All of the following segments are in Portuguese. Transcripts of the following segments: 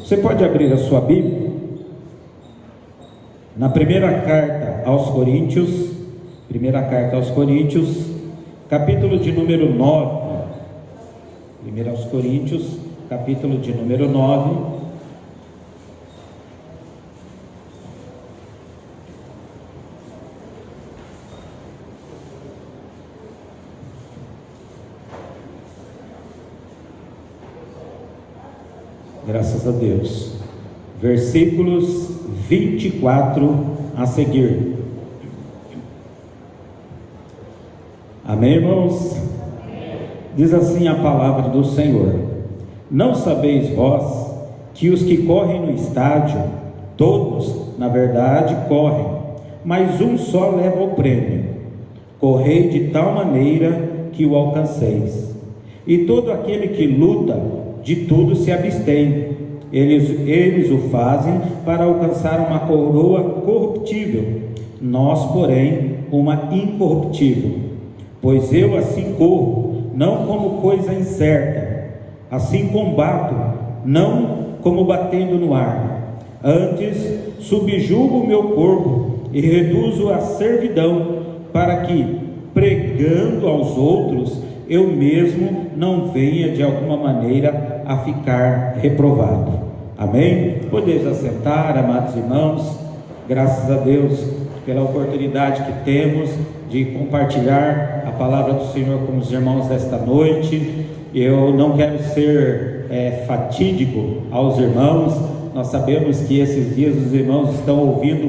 Você pode abrir a sua Bíblia na primeira carta aos Coríntios, capítulo de número 9. 1 aos Coríntios, capítulo de número 9. Graças a Deus. Versículos 24 a seguir. Amém, irmãos? Diz assim a palavra do Senhor: não sabeis vós que os que correm no estádio, todos, na verdade, correm, mas um só leva o prêmio. Correi de tal maneira que o alcanceis. E todo aquele que luta, de tudo se abstém. Eles o fazem para alcançar uma coroa corruptível, nós, porém, uma incorruptível. Pois eu assim corro, não como coisa incerta, assim combato, não como batendo no ar. Antes subjugo o meu corpo e reduzo a servidão, para que, pregando aos outros, eu mesmo não venha de alguma maneira a ficar reprovado. Amém? Podeis assentar, amados irmãos. Graças a Deus pela oportunidade que temos de compartilhar a palavra do Senhor com os irmãos desta noite. Eu não quero ser fatídico aos irmãos. Nós sabemos que esses dias os irmãos estão ouvindo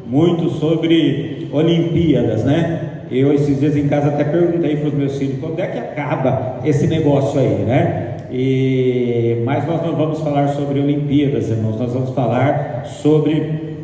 muito sobre Olimpíadas, né? Eu esses dias em casa até perguntei para os meus filhos quando é que acaba esse negócio aí, né? Mas nós não vamos falar sobre Olimpíadas, irmãos. Nós vamos falar sobre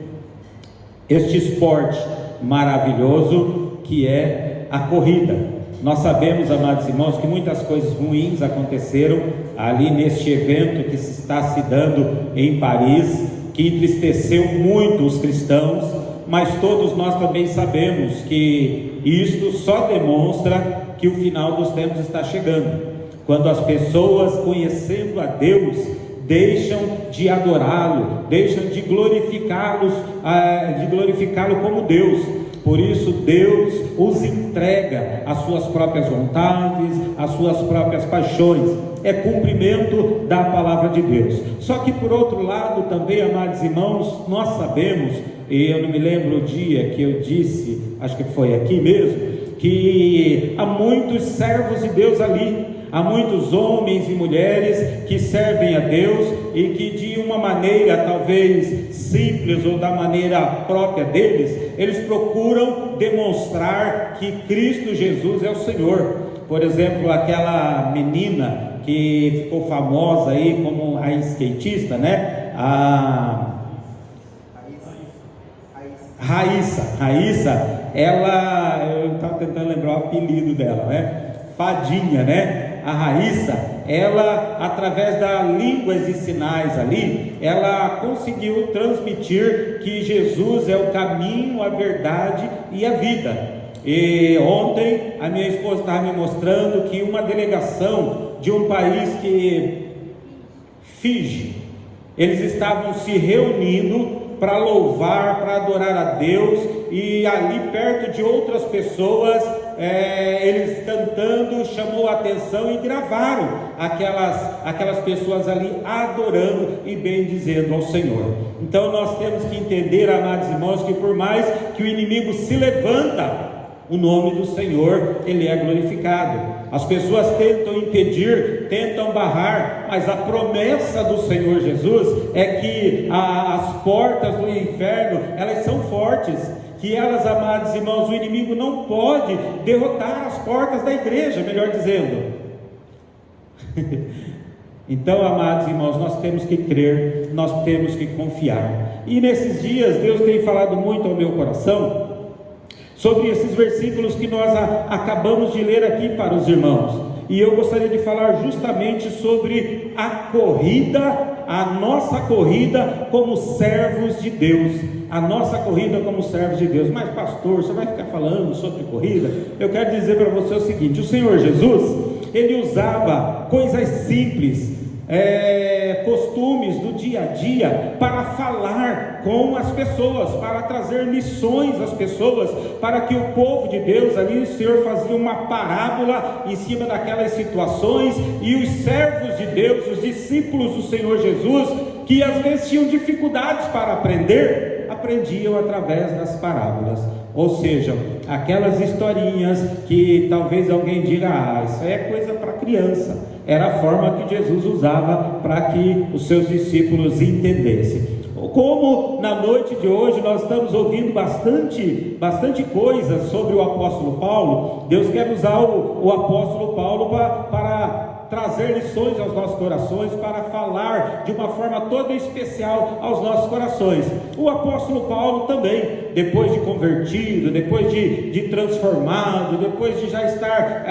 este esporte maravilhoso que é a corrida. Nós sabemos, amados irmãos, que muitas coisas ruins aconteceram ali neste evento que está se dando em Paris, que entristeceu muito os cristãos, mas todos nós também sabemos que isto só demonstra que o final dos tempos está chegando, quando as pessoas, conhecendo a Deus, deixam de adorá-lo, deixam de glorificá-lo como Deus. Por isso Deus os entrega às suas próprias vontades, às suas próprias paixões. É cumprimento da palavra de Deus. Só que por outro lado também, amados irmãos, nós sabemos, e eu não me lembro o dia que eu disse, acho que foi aqui mesmo, que há muitos servos de Deus ali, há muitos homens e mulheres que servem a Deus e que de uma maneira talvez simples ou da maneira própria deles, eles procuram demonstrar que Cristo Jesus é o Senhor. Por exemplo, aquela menina que ficou famosa aí como a skatista, né? A Raíssa, ela, eu estava tentando lembrar o apelido dela, né? Fadinha, né? A Raíssa, ela, através da línguas e sinais ali, ela conseguiu transmitir que Jesus é o caminho, a verdade e a vida. E ontem a minha esposa estava me mostrando que uma delegação de um país que Fiji, eles estavam se reunindo para louvar, para adorar a Deus, e ali perto de outras pessoas, eles cantando, chamou a atenção e gravaram aquelas pessoas ali adorando e bendizendo ao Senhor. Então nós temos que entender, amados irmãos, que por mais que o inimigo se levanta, o nome do Senhor, ele é glorificado. As pessoas tentam impedir, tentam barrar, mas a promessa do Senhor Jesus é que as portas do inferno, elas são fortes, que elas, amados irmãos, o inimigo não pode derrotar as portas da igreja, melhor dizendo. Então, amados irmãos, nós temos que crer, nós temos que confiar. E nesses dias Deus tem falado muito ao meu coração sobre esses versículos que nós acabamos de ler aqui para os irmãos. E eu gostaria de falar justamente sobre a corrida, a nossa corrida como servos de Deus. A nossa corrida como servos de Deus. Mas pastor, você vai ficar falando sobre corrida? Eu quero dizer para você o seguinte: o Senhor Jesus, ele usava coisas simples, costumes do dia a dia para falar com as pessoas, para trazer lições às pessoas, para que o povo de Deus ali, o Senhor fazia uma parábola em cima daquelas situações, e os servos de Deus, os discípulos do Senhor Jesus, que às vezes tinham dificuldades para aprender, aprendiam através das parábolas. Ou seja, aquelas historinhas que talvez alguém diga, isso aí é coisa para criança, era a forma que Jesus usava para que os seus discípulos entendessem. Como na noite de hoje nós estamos ouvindo bastante coisa sobre o apóstolo Paulo, Deus quer usar o apóstolo Paulo para trazer lições aos nossos corações, para falar de uma forma toda especial aos nossos corações. O apóstolo Paulo também, depois de convertido, depois de transformado, depois de já estar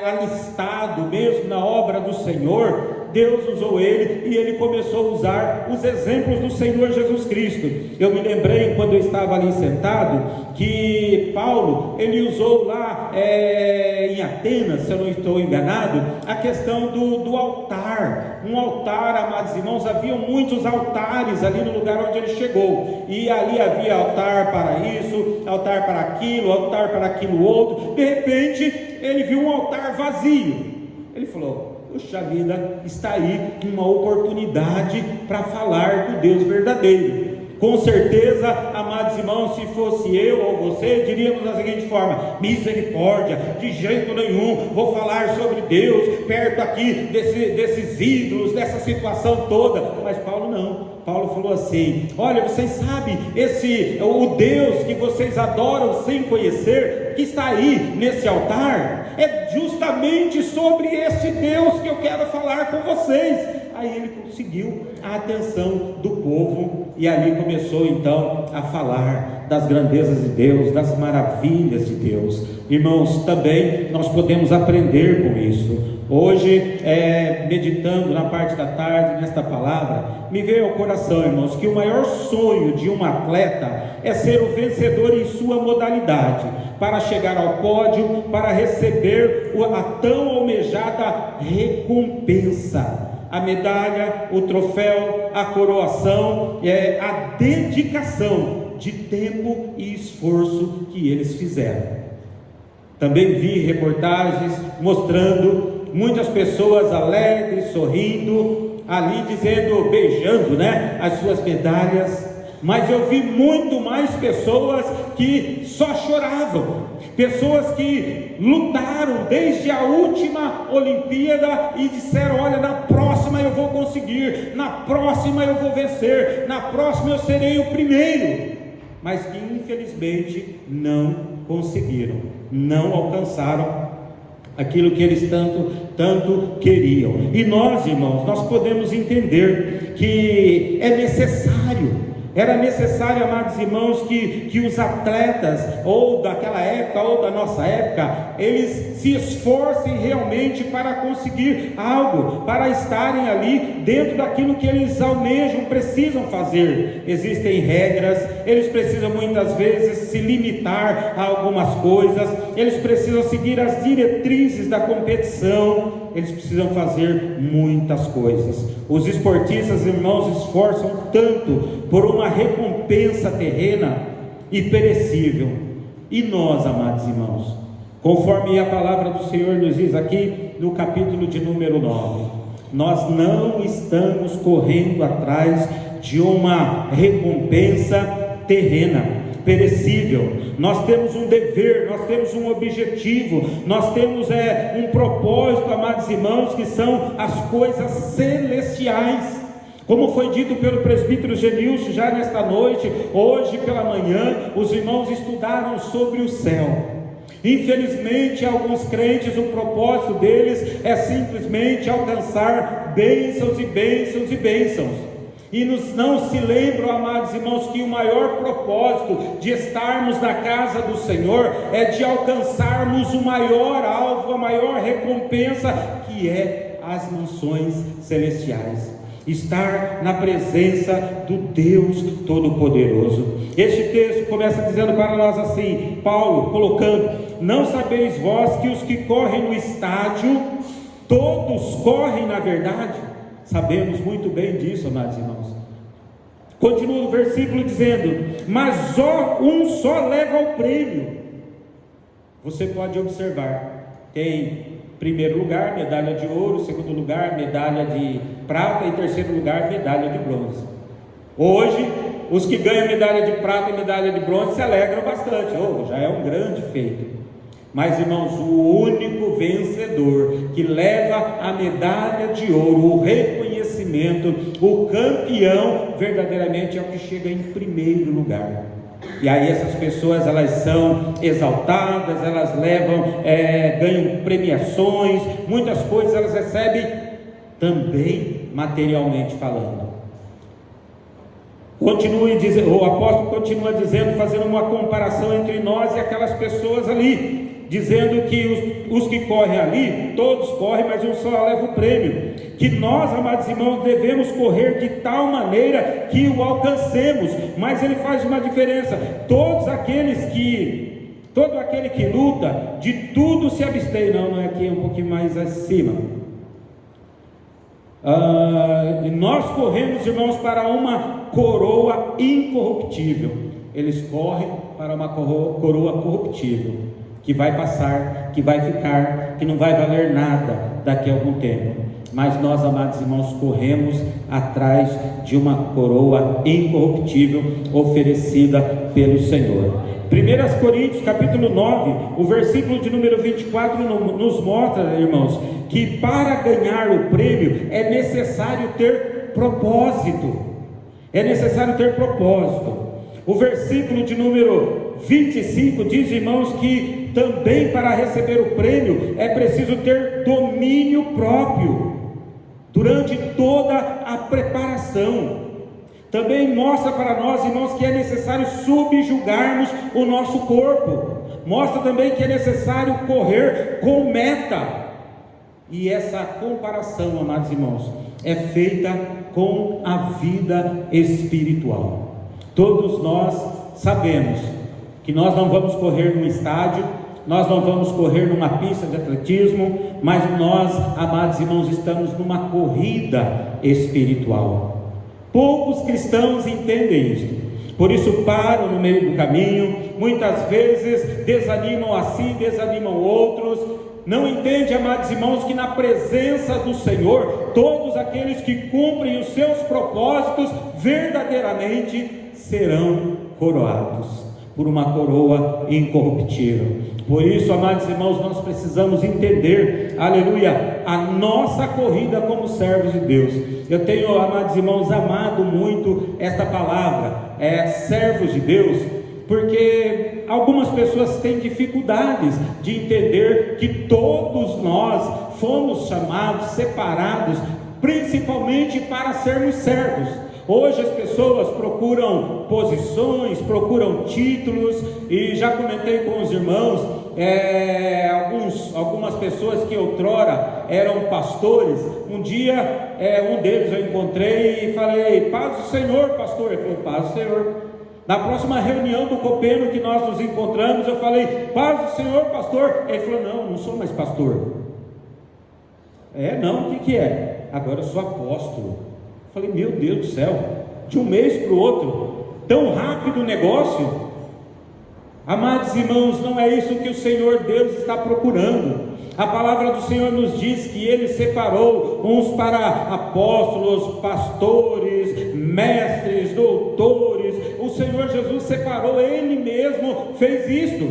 alistado mesmo na obra do Senhor, Deus usou ele, e ele começou a usar os exemplos do Senhor Jesus Cristo. Eu me lembrei, quando eu estava ali sentado, que Paulo, ele usou lá em Atenas, se eu não estou enganado, a questão do altar. Um altar, amados irmãos, havia muitos altares ali no lugar onde ele chegou, e ali havia altar para isso, altar para aquilo, altar para aquilo outro. De repente ele viu um altar vazio. Ele falou, puxa vida, está aí uma oportunidade para falar do Deus verdadeiro. Com certeza, amados irmãos, se fosse eu ou você, diríamos da seguinte forma: misericórdia, de jeito nenhum vou falar sobre Deus perto aqui desses ídolos, dessa situação toda. Mas Paulo não. Paulo falou assim: olha, vocês sabem, o Deus que vocês adoram sem conhecer, que está aí nesse altar, é justamente sobre esse Deus que eu quero falar com vocês. Aí ele conseguiu a atenção do povo, e ali começou então a falar das grandezas de Deus, das maravilhas de Deus. Irmãos, também nós podemos aprender com isso. Hoje, meditando na parte da tarde nesta palavra, me veio ao coração, irmãos, que o maior sonho de um atleta é ser o vencedor em sua modalidade, para chegar ao pódio, para receber a tão almejada recompensa. A medalha, o troféu, a coroação, a dedicação de tempo e esforço que eles fizeram. Também vi reportagens mostrando muitas pessoas alegres, sorrindo, ali dizendo, beijando, as suas medalhas. Mas eu vi muito mais pessoas que só choravam, pessoas que lutaram desde a última Olimpíada e disseram, olha, na próxima eu vou conseguir, na próxima eu vou vencer, na próxima eu serei o primeiro, mas que infelizmente não conseguiram, não alcançaram aquilo que eles tanto queriam. E nós, irmãos, nós podemos entender que é necessário, era necessário, amados irmãos, que os atletas, ou daquela época, ou da nossa época, eles se esforcem realmente para conseguir algo, para estarem ali dentro daquilo que eles almejam, precisam fazer. Existem regras, eles precisam muitas vezes se limitar a algumas coisas, eles precisam seguir as diretrizes da competição, eles precisam fazer muitas coisas. Os esportistas, irmãos, esforçam tanto por uma recompensa terrena e perecível. E nós, amados irmãos, conforme a palavra do Senhor nos diz aqui no capítulo de número 9, nós não estamos correndo atrás de uma recompensa terrena, perecível. Nós temos um dever, nós temos um objetivo, nós temos um propósito, amados irmãos, que são as coisas celestiais. Como foi dito pelo presbítero Genilson já nesta noite, hoje pela manhã, os irmãos estudaram sobre o céu. Infelizmente, alguns crentes, o propósito deles é simplesmente alcançar bênçãos e bênçãos e bênçãos. E não se lembram, amados irmãos, que o maior propósito de estarmos na casa do Senhor é de alcançarmos o maior alvo, a maior recompensa, que é as mansões celestiais. Estar na presença do Deus Todo-Poderoso. Este texto começa dizendo para nós assim, Paulo colocando: não sabeis vós que os que correm no estádio, todos correm na verdade? Sabemos muito bem disso, amados irmãos. Continua o versículo dizendo: mas um só leva o prêmio. Você pode observar, tem primeiro lugar, medalha de ouro; segundo lugar, medalha de prata; e terceiro lugar, medalha de bronze. Hoje, os que ganham medalha de prata e medalha de bronze se alegram bastante. Já é um grande feito. Mas, irmãos, o único vencedor que leva a medalha de ouro, o reconhecimento, o campeão, verdadeiramente é o que chega em primeiro lugar. E aí essas pessoas, elas são exaltadas, elas levam, ganham premiações, muitas coisas elas recebem também materialmente falando. O apóstolo continua dizendo, fazendo uma comparação entre nós e aquelas pessoas ali, dizendo que os que correm ali, todos correm, mas um só leva o prêmio. Que nós, amados irmãos, devemos correr de tal maneira que o alcancemos. Mas ele faz uma diferença: todo aquele que luta, de tudo se abstém. Não é aqui, é um pouquinho mais acima. Nós corremos, irmãos, para uma coroa incorruptível. Eles correm para uma coroa corruptível, que vai passar, que vai ficar, que não vai valer nada daqui a algum tempo. Mas nós, amados irmãos, corremos atrás de uma coroa incorruptível oferecida pelo Senhor. 1 Coríntios capítulo 9, o versículo de número 24 nos mostra, irmãos, que para ganhar o prêmio é necessário ter propósito. É necessário ter propósito. O versículo de número 25 diz, irmãos, que também para receber o prêmio é preciso ter domínio próprio durante toda a preparação. Também mostra para nós, irmãos, que é necessário subjugarmos o nosso corpo. Mostra também que é necessário correr com meta. E essa comparação, amados irmãos, é feita com a vida espiritual. Todos nós sabemos que nós não vamos correr num estádio, nós não vamos correr numa pista de atletismo, mas nós, amados irmãos, estamos numa corrida espiritual. Poucos cristãos entendem isso, por isso param no meio do caminho, muitas vezes desanimam assim, desanimam outros. Não entende, amados irmãos, que na presença do Senhor, todos aqueles que cumprem os seus propósitos verdadeiramente serão coroados por uma coroa incorruptível. Por isso, amados irmãos, nós precisamos entender, aleluia, a nossa corrida como servos de Deus. Eu tenho, amados irmãos, amado muito esta palavra, servos de Deus, porque algumas pessoas têm dificuldades de entender que todos nós fomos chamados, separados, principalmente para sermos servos. Hoje as pessoas procuram posições, procuram títulos, e já comentei com os irmãos, algumas pessoas que outrora eram pastores. Um dia um deles eu encontrei e falei: paz do Senhor, pastor. Ele falou: paz do Senhor. Na próxima reunião do Copeno que nós nos encontramos, eu falei: paz do Senhor, pastor. Ele falou: não sou mais pastor. Não, o que é? Agora eu sou apóstolo. Eu falei: meu Deus do céu, de um mês para o outro, tão rápido o negócio. Amados irmãos, não é isso que o Senhor Deus está procurando. A palavra do Senhor nos diz que Ele separou uns para apóstolos, pastores, mestres, doutores. O Senhor Jesus separou, Ele mesmo fez isto.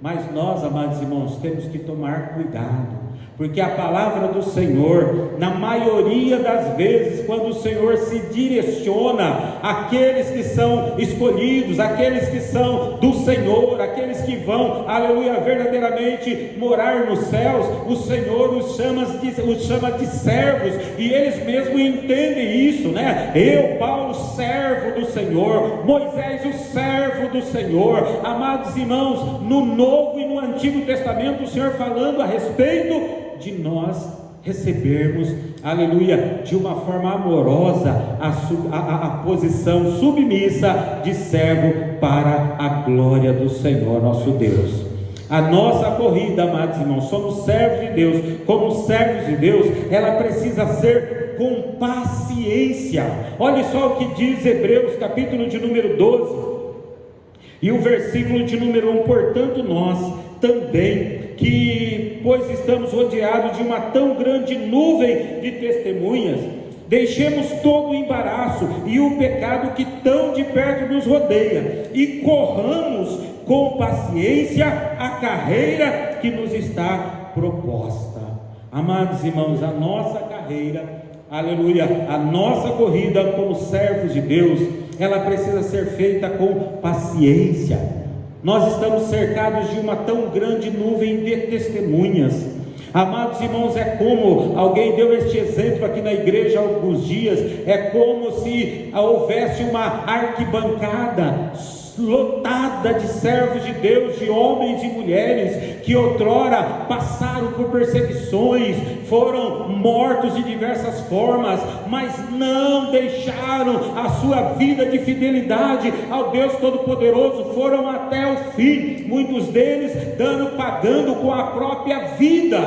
Mas nós, amados irmãos, temos que tomar cuidado, porque a palavra do Senhor, na maioria das vezes, quando o Senhor se direciona àqueles que são escolhidos, àqueles que são do Senhor, àqueles que vão, aleluia, verdadeiramente morar nos céus, o Senhor os chama de servos, e eles mesmos entendem isso, né? Eu, Paulo, servo do Senhor, Moisés, o servo do Senhor. Amados irmãos, no Novo e no Antigo Testamento, o Senhor falando a respeito de nós recebermos, aleluia, de uma forma amorosa a posição submissa de servo para a glória do Senhor nosso Deus. A nossa corrida, amados irmãos, somos servos de Deus. Como servos de Deus, ela precisa ser com paciência. Olha só o que diz Hebreus, capítulo de número 12, e o versículo de número 1: portanto nós também, que pois estamos rodeados de uma tão grande nuvem de testemunhas, deixemos todo o embaraço e o pecado que tão de perto nos rodeia, e corramos com paciência a carreira que nos está proposta. Amados irmãos, a nossa carreira, aleluia, a nossa corrida como servos de Deus, ela precisa ser feita com paciência. Nós estamos cercados de uma tão grande nuvem de testemunhas. Amados irmãos, é como alguém deu este exemplo aqui na igreja há alguns dias, é como se houvesse uma arquibancada lotada de servos de Deus, de homens e mulheres que outrora passaram por perseguições, foram mortos de diversas formas, mas não deixaram a sua vida de fidelidade ao Deus Todo-Poderoso, foram até o fim, muitos deles pagando com a própria vida.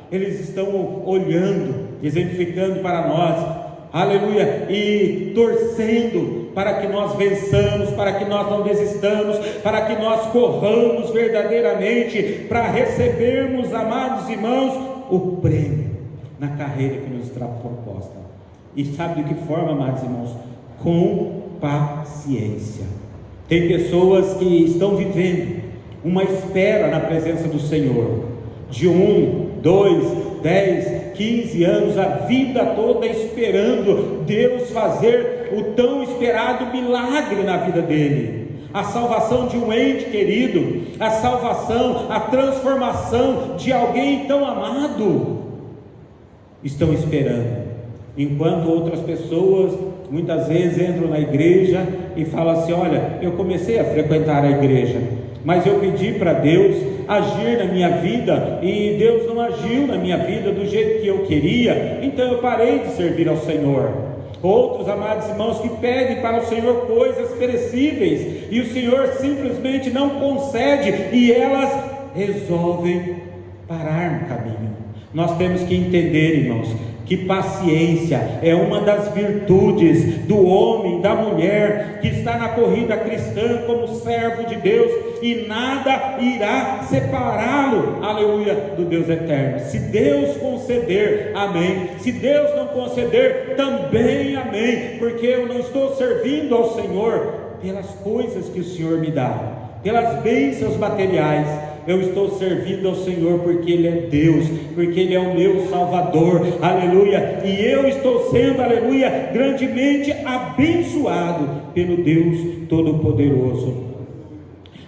Eles estão olhando, exemplificando para nós, aleluia, e torcendo para que nós vençamos, para que nós não desistamos, para que nós corramos verdadeiramente, para recebermos, amados irmãos, o prêmio na carreira que nos está proposta. E sabe de que forma, amados irmãos? Com paciência. Tem pessoas que estão vivendo uma espera na presença do Senhor, de 1, 2, 10, 15 anos, a vida toda esperando Deus fazer o tão esperado milagre na vida dele, a salvação de um ente querido, a salvação, a transformação de alguém tão amado. Estão esperando, enquanto outras pessoas muitas vezes entram na igreja e falam assim: olha, eu comecei a frequentar a igreja, mas eu pedi para Deus agir na minha vida, e Deus não agiu na minha vida do jeito que eu queria, então eu parei de servir ao Senhor. Outros, amados irmãos, que pedem para o Senhor coisas perecíveis, e o Senhor simplesmente não concede, e elas resolvem parar no caminho. Nós temos que entender, irmãos, que paciência é uma das virtudes do homem, da mulher que está na corrida cristã como servo de Deus, e nada irá separá-lo, aleluia, do Deus eterno. Se Deus conceder, amém. Se Deus não conceder, também amém, porque eu não estou servindo ao Senhor pelas coisas que o Senhor me dá, pelas bênçãos materiais. Eu estou servindo ao Senhor porque Ele é Deus, porque Ele é o meu Salvador, aleluia, e eu estou sendo, aleluia, grandemente abençoado pelo Deus Todo-Poderoso.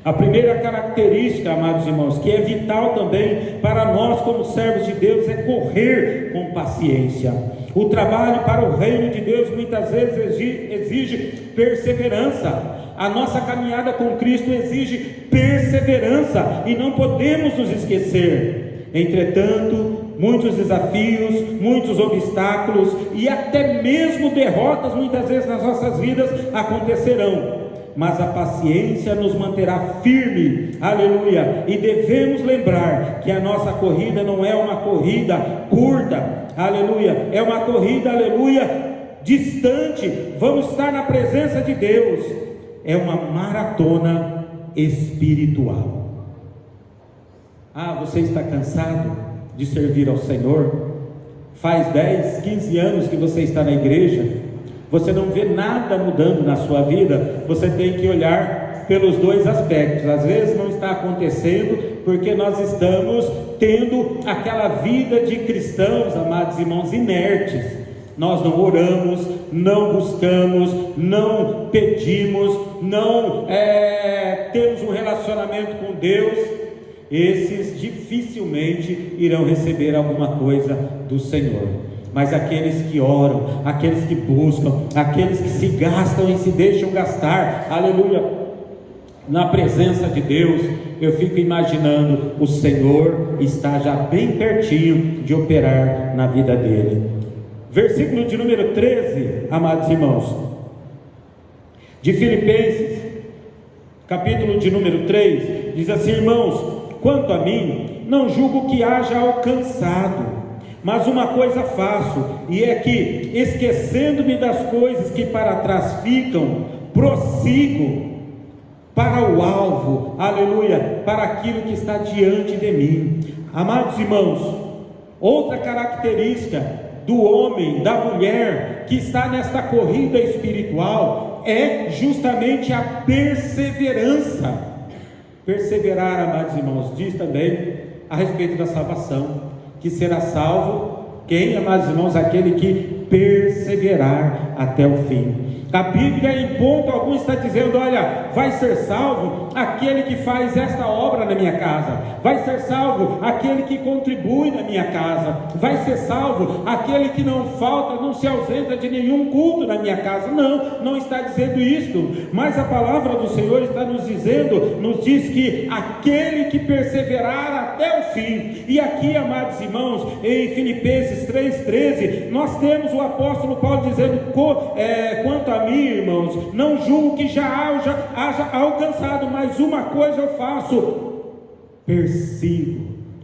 A primeira característica, amados irmãos, que é vital também para nós como servos de Deus, é correr com paciência. O trabalho para o reino de Deus muitas vezes exige perseverança. A nossa caminhada com Cristo exige perseverança, e não podemos nos esquecer. Entretanto, muitos desafios, muitos obstáculos e até mesmo derrotas muitas vezes nas nossas vidas acontecerão, mas a paciência nos manterá firme, aleluia, e devemos lembrar que a nossa corrida não é uma corrida curta, aleluia, é uma corrida, aleluia, distante. Vamos estar na presença de Deus, é uma maratona espiritual. Você está cansado de servir ao Senhor? Faz 10, 15 anos que você está na igreja, você não vê nada mudando na sua vida. Você tem que olhar pelos dois aspectos. Às vezes não está acontecendo porque nós estamos tendo aquela vida de cristãos, amados irmãos, inertes. Nós não oramos, não buscamos, não pedimos, não temos um relacionamento com Deus. Esses dificilmente irão receber alguma coisa do Senhor. Mas aqueles que oram, aqueles que buscam, aqueles que se gastam e se deixam gastar, aleluia, na presença de Deus, eu fico imaginando, o Senhor está já bem pertinho de operar na vida dele. Versículo de número 13, amados irmãos, de Filipenses, capítulo de número 3, diz assim: irmãos, quanto a mim, não julgo que haja alcançado, Mas uma coisa faço, e é que, esquecendo-me das coisas que para trás ficam, prossigo para o alvo, aleluia, para aquilo que está diante de mim. Amados irmãos, outra característica do homem, da mulher, que está nesta corrida espiritual, é justamente a perseverança. Perseverar, amados irmãos, diz também a respeito da salvação, que será salvo quem, amados irmãos? Aquele que perseverar até o fim. A Bíblia, em ponto algum, está dizendo: olha, vai ser salvo aquele que faz esta obra na minha casa, vai ser salvo aquele que contribui na minha casa, vai ser salvo aquele que não falta, não se ausenta de nenhum culto na minha casa. Não, não está dizendo isto, mas a palavra do Senhor está nos dizendo, nos diz que aquele que perseverar até o fim. E aqui, amados irmãos, em Filipenses 3,13, nós temos o apóstolo Paulo dizendo: quanto a mim, irmãos, não julgo que já haja alcançado, mas uma coisa eu faço: persigo,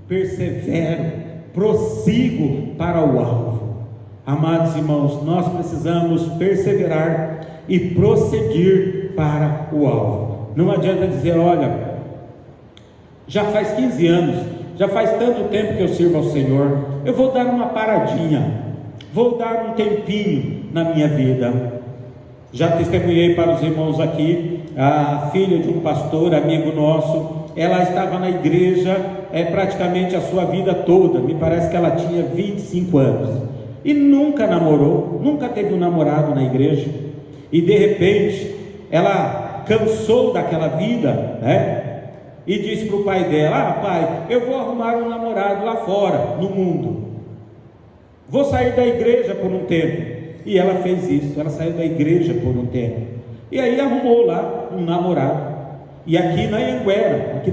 persevero, prossigo para o alvo. Amados irmãos, nós precisamos perseverar e prosseguir para o alvo. Não adianta dizer: olha, já faz 15 anos, já faz tanto tempo que eu sirvo ao Senhor, eu vou dar uma paradinha, vou dar um tempinho na minha vida. Já testemunhei para os irmãos aqui, a filha de um pastor, amigo nosso, ela estava na igreja praticamente a sua vida toda, me parece que ela tinha 25 anos, e nunca namorou, nunca teve um namorado na igreja, e de repente, ela cansou daquela vida, e disse para o pai dela: pai, eu vou arrumar um namorado lá fora, no mundo, vou sair da igreja por um tempo. E ela fez isso, ela saiu da igreja por um tempo, e aí arrumou lá um namorado. E aqui na Anhanguera,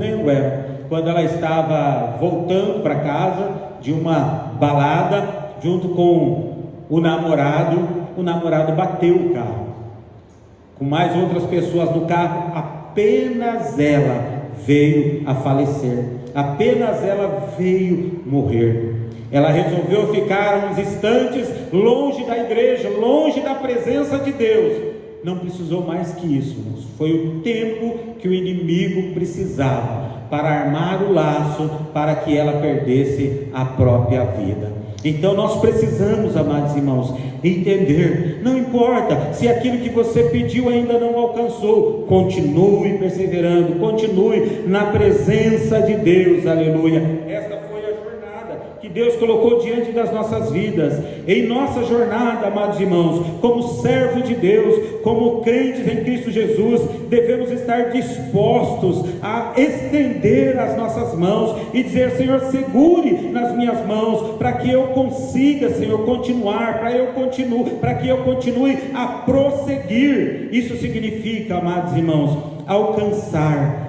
quando ela estava voltando para casa de uma balada, junto com o namorado bateu o carro, com mais outras pessoas no carro. Apenas ela veio a falecer, apenas ela veio morrer. Ela resolveu ficar uns instantes longe da igreja, longe da presença de Deus. Não precisou mais que isso, irmãos. Foi o tempo que o inimigo precisava para armar o laço para que ela perdesse a própria vida. Então nós precisamos, amados irmãos, entender, não importa se aquilo que você pediu ainda não alcançou, continue perseverando, continue na presença de Deus, aleluia. Esta foi a jornada que Deus colocou diante das nossas vidas. Em nossa jornada, amados irmãos, como servo de Deus, como crentes em Cristo Jesus, devemos estar dispostos a estender as nossas mãos e dizer: Senhor, segure nas minhas mãos, para que eu consiga, Senhor, continuar, para que eu continue a prosseguir. Isso significa, amados irmãos, alcançar,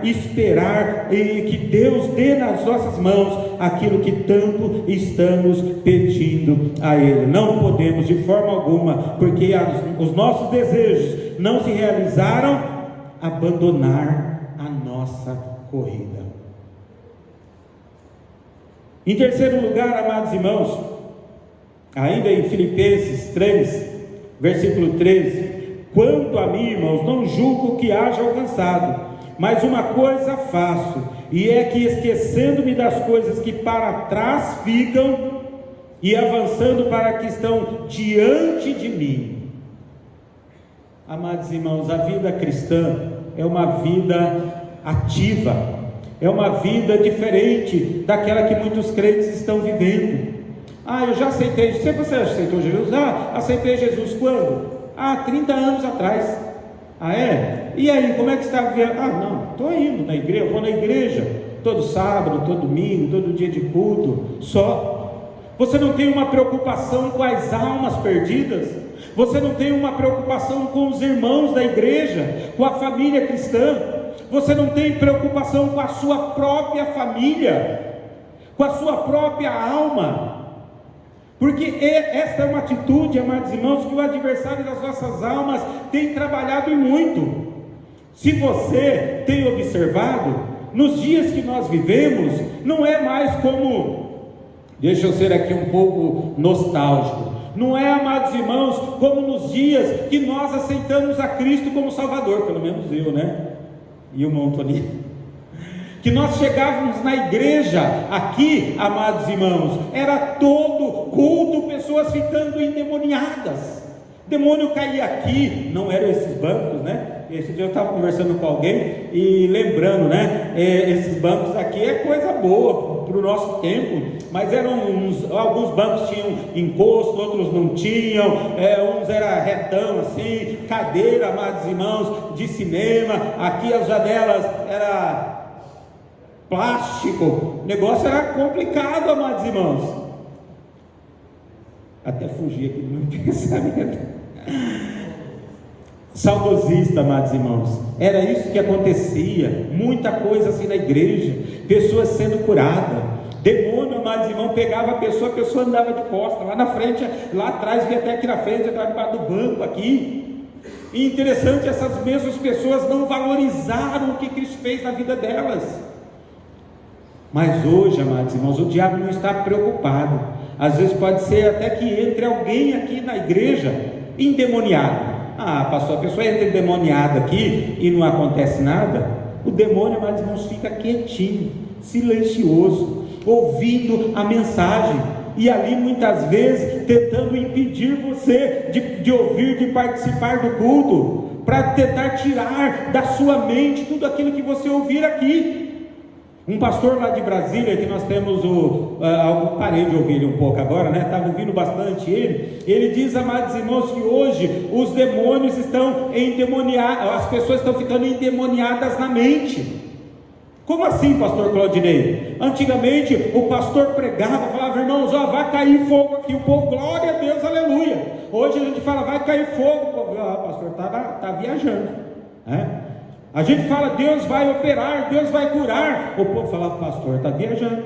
esperar e que Deus dê nas nossas mãos aquilo que tanto estamos pedindo a Ele. Não podemos de forma alguma, porque os nossos desejos não se realizaram, abandonar a nossa corrida. Em terceiro lugar, amados irmãos, ainda em Filipenses 3, versículo 13: quanto a mim, irmãos, não julgo que haja alcançado, mas uma coisa faço, e é que, esquecendo-me das coisas que para trás ficam, e avançando para que estão diante de mim. Amados irmãos, a vida cristã é uma vida ativa, é uma vida diferente daquela que muitos crentes estão vivendo. Eu já aceitei. Você aceitou Jesus? Aceitei Jesus quando? 30 anos atrás. E aí, como é que está vivendo? Não, estou indo na igreja, vou na igreja todo sábado, todo domingo, todo dia de culto, só. Você não tem uma preocupação com as almas perdidas? Você não tem uma preocupação com os irmãos da igreja, com a família cristã? Você não tem preocupação com a sua própria família, com a sua própria alma? Porque esta é uma atitude, amados irmãos, que o adversário das nossas almas tem trabalhado e muito. Se você tem observado, nos dias que nós vivemos, não é mais como Deixa eu ser aqui um pouco nostálgico. Não é, amados irmãos, como nos dias que nós aceitamos a Cristo como Salvador, pelo menos eu, né? E o Montoni. Que nós chegávamos na igreja, aqui, amados irmãos, era todo culto, pessoas ficando endemoniadas. Demônio caía aqui, não eram esses bancos, né? Esse dia eu estava conversando com alguém e lembrando, né? Esses bancos aqui é coisa boa para o nosso tempo, mas eram alguns bancos tinham encosto, outros não tinham, uns era retão assim, cadeira, amados irmãos, de cinema. Aqui as janelas era plástico, o negócio era complicado, amados irmãos. Até fugi aqui do meu pensamento. Saudosista, amados irmãos, era isso que acontecia, muita coisa assim na igreja, pessoas sendo curadas, demônio, amados irmãos, pegava a pessoa andava de costas, lá na frente, lá atrás, vinha até aqui na frente, estava debaixo do banco aqui. E interessante, essas mesmas pessoas não valorizaram o que Cristo fez na vida delas. Mas hoje, amados irmãos, o diabo não está preocupado. Às vezes pode ser até que entre alguém aqui na igreja endemoniado. Ah, pastor, a pessoa entra endemoniada aqui e não acontece nada. O demônio, amados irmãos, fica quietinho, silencioso, ouvindo a mensagem, e ali muitas vezes tentando impedir você de ouvir, de participar do culto, para tentar tirar da sua mente tudo aquilo que você ouvir aqui. Um pastor lá de Brasília, que nós temos parei de ouvir ele um pouco agora, né? Estava ouvindo bastante ele diz, amados irmãos, que hoje os demônios estão endemoniados, as pessoas estão ficando endemoniadas na mente. Como assim, pastor Claudinei? Antigamente o pastor pregava, falava, irmãos, vai cair fogo aqui, o povo, glória a Deus, aleluia. Hoje a gente fala, vai cair fogo, o povo, pastor, está viajando, né? A gente fala, Deus vai operar, Deus vai curar, o povo fala, pastor, está viajando.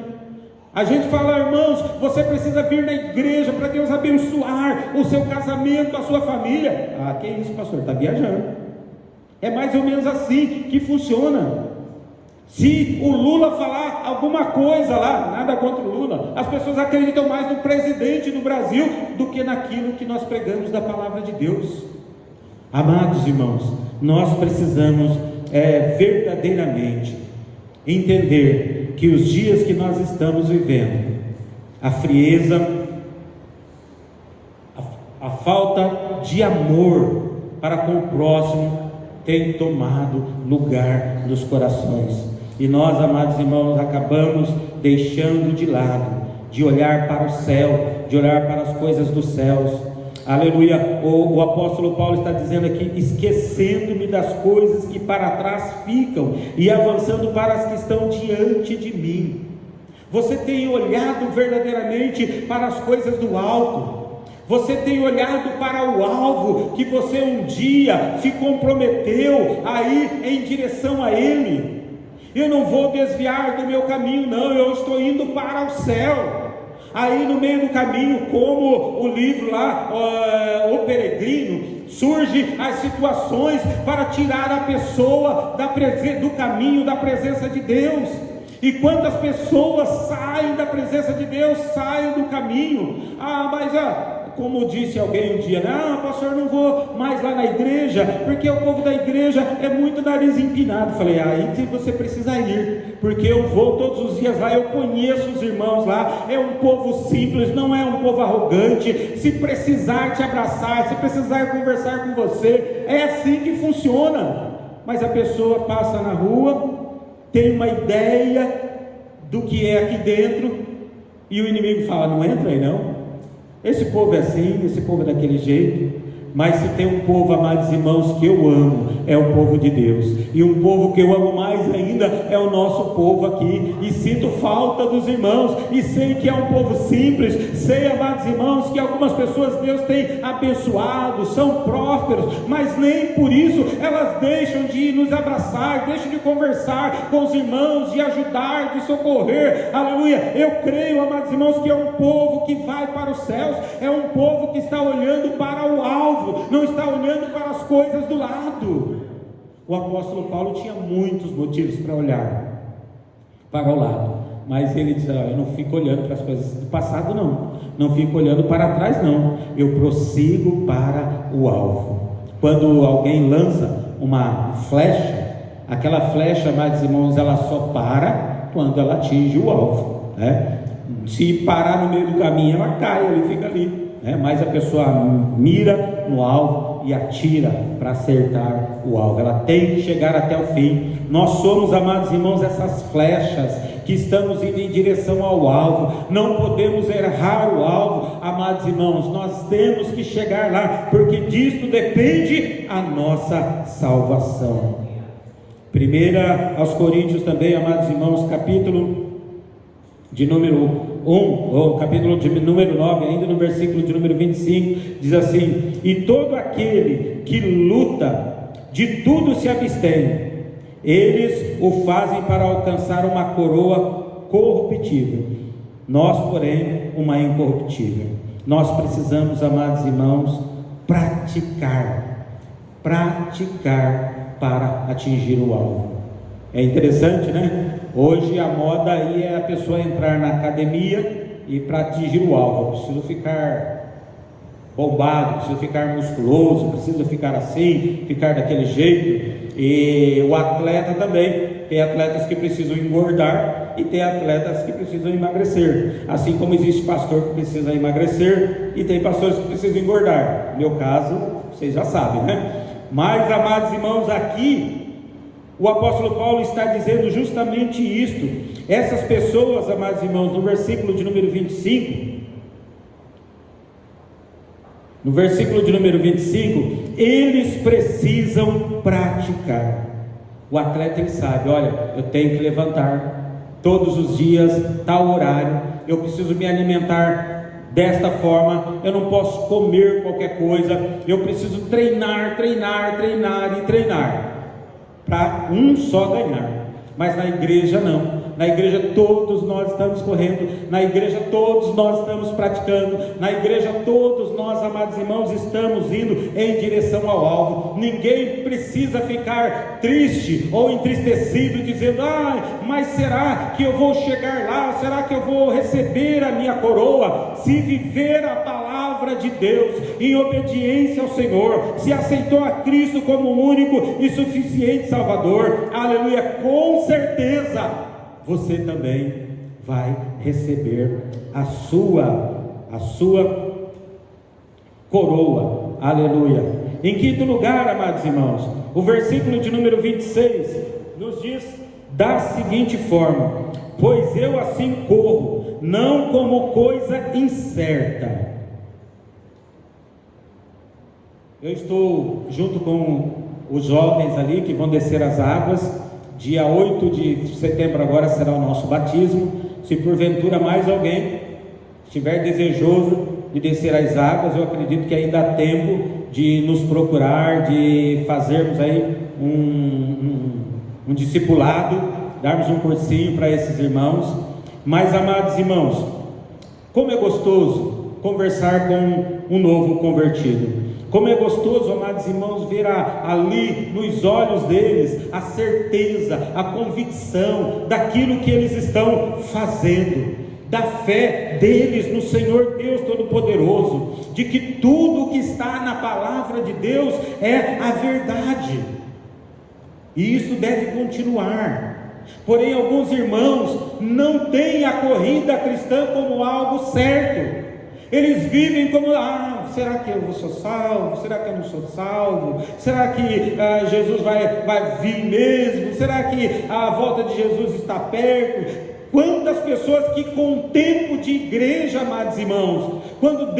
A gente fala, irmãos, você precisa vir na igreja para Deus abençoar o seu casamento, a sua família. Que isso, pastor, está viajando. É mais ou menos assim que funciona. Se o Lula falar alguma coisa lá, nada contra o Lula, as pessoas acreditam mais no presidente do Brasil do que naquilo que nós pregamos da palavra de Deus. Amados irmãos, nós precisamos verdadeiramente entender que os dias que nós estamos vivendo, a frieza, a falta de amor para com o próximo tem tomado lugar nos corações, e nós, amados irmãos, acabamos deixando de lado, de olhar para o céu, de olhar para as coisas dos céus. Aleluia, o apóstolo Paulo está dizendo aqui, esquecendo-me das coisas que para trás ficam e avançando para as que estão diante de mim. Você tem olhado verdadeiramente para as coisas do alto? Você tem olhado para o alvo que você um dia se comprometeu a ir em direção a ele? Eu não vou desviar do meu caminho, não, eu estou indo para o céu. Aí no meio do caminho, como o livro lá, O Peregrino, surge as situações para tirar a pessoa do caminho, da presença de Deus. E quantas pessoas saem da presença de Deus, saem do caminho. Como disse alguém um dia, pastor, não vou mais lá na igreja, porque o povo da igreja é muito nariz empinado. Falei, aí que você precisa ir, porque eu vou todos os dias lá, eu conheço os irmãos lá, é um povo simples, não é um povo arrogante. Se precisar te abraçar, se precisar conversar com você, é assim que funciona. Mas a pessoa passa na rua, tem uma ideia do que é aqui dentro, e o inimigo fala, não entra aí não. Esse povo é assim, esse povo é daquele jeito. Mas se tem um povo, amados irmãos, que eu amo, é o povo de Deus. E um povo que eu amo mais ainda é o nosso povo aqui. E sinto falta dos irmãos, e sei que é um povo simples. Sei, amados irmãos, que algumas pessoas Deus tem abençoado, são prósperos, mas nem por isso elas deixam de nos abraçar, deixam de conversar com os irmãos, de ajudar, de socorrer. Aleluia. Eu creio, amados irmãos, que é um povo que vai para os céus, é um povo que está olhando para o alvo, não está olhando para as coisas do lado. O apóstolo Paulo tinha muitos motivos para olhar para o lado, Mas ele diz: eu não fico olhando para as coisas do passado, não fico olhando para trás, não, eu prossigo para o alvo. Quando alguém lança uma flecha, aquela flecha, amados irmãos, ela só para quando ela atinge o alvo, né? Se parar no meio do caminho, ela cai, ele fica ali, né? Mas a pessoa mira no alvo e atira para acertar o alvo. Ela tem que chegar até o fim. Nós somos, amados irmãos, essas flechas que estamos indo em direção ao alvo. Não podemos errar o alvo, amados irmãos. Nós temos que chegar lá, porque disto depende a nossa salvação. 1 aos Coríntios também, amados irmãos, capítulo de número 1, ou capítulo de número 9, ainda no versículo de número 25, diz assim: e todo aquele que luta, de tudo se abstém, eles o fazem para alcançar uma coroa corruptível, nós, porém, uma incorruptível. Nós precisamos, amados irmãos, praticar para atingir o alvo. É interessante, né? Hoje a moda aí é a pessoa entrar na academia e para atingir o alvo, eu preciso ficar bombado, preciso ficar musculoso, preciso ficar assim, ficar daquele jeito. E o atleta também, tem atletas que precisam engordar e tem atletas que precisam emagrecer, assim como existe pastor que precisa emagrecer e tem pastores que precisam engordar. No meu caso, vocês já sabem, né? Mas, amados irmãos, aqui o apóstolo Paulo está dizendo justamente isto. Essas pessoas, amados irmãos, no versículo de número 25, eles precisam praticar. O atleta, ele sabe: olha, eu tenho que levantar todos os dias, tal horário, eu preciso me alimentar desta forma, eu não posso comer qualquer coisa, eu preciso treinar, para um só ganhar. Mas na igreja não. Na igreja todos nós estamos correndo, na igreja todos nós estamos praticando, na igreja todos nós, amados irmãos, estamos indo em direção ao alvo. Ninguém precisa ficar triste ou entristecido, dizendo: mas será que eu vou chegar lá? Será que eu vou receber a minha coroa? Se viver a palavra de Deus em obediência ao Senhor, se aceitou a Cristo como único e suficiente Salvador, aleluia, com certeza você também vai receber a sua coroa, aleluia. Em quinto lugar, amados irmãos, o versículo de número 26 nos diz da seguinte forma: pois eu assim corro, não como coisa incerta. Eu estou junto com os jovens ali que vão descer as águas. Dia 8 de setembro agora será o nosso batismo. Se porventura mais alguém estiver desejoso de descer as águas, eu acredito que ainda há tempo de nos procurar, de fazermos aí um discipulado, darmos um cursinho para esses irmãos. Mas, amados irmãos, como é gostoso conversar com um novo convertido. Como é gostoso, amados irmãos, ver ali nos olhos deles a certeza, a convicção daquilo que eles estão fazendo, da fé deles no Senhor Deus Todo-Poderoso, de que tudo que está na palavra de Deus é a verdade, e isso deve continuar. Porém, alguns irmãos não têm a corrida cristã como algo certo. Eles vivem como: será que eu sou salvo? Será que eu não sou salvo? Será que Jesus vai vir mesmo? Será que a volta de Jesus está perto? Quantas pessoas que com o tempo de igreja, amados irmãos, quando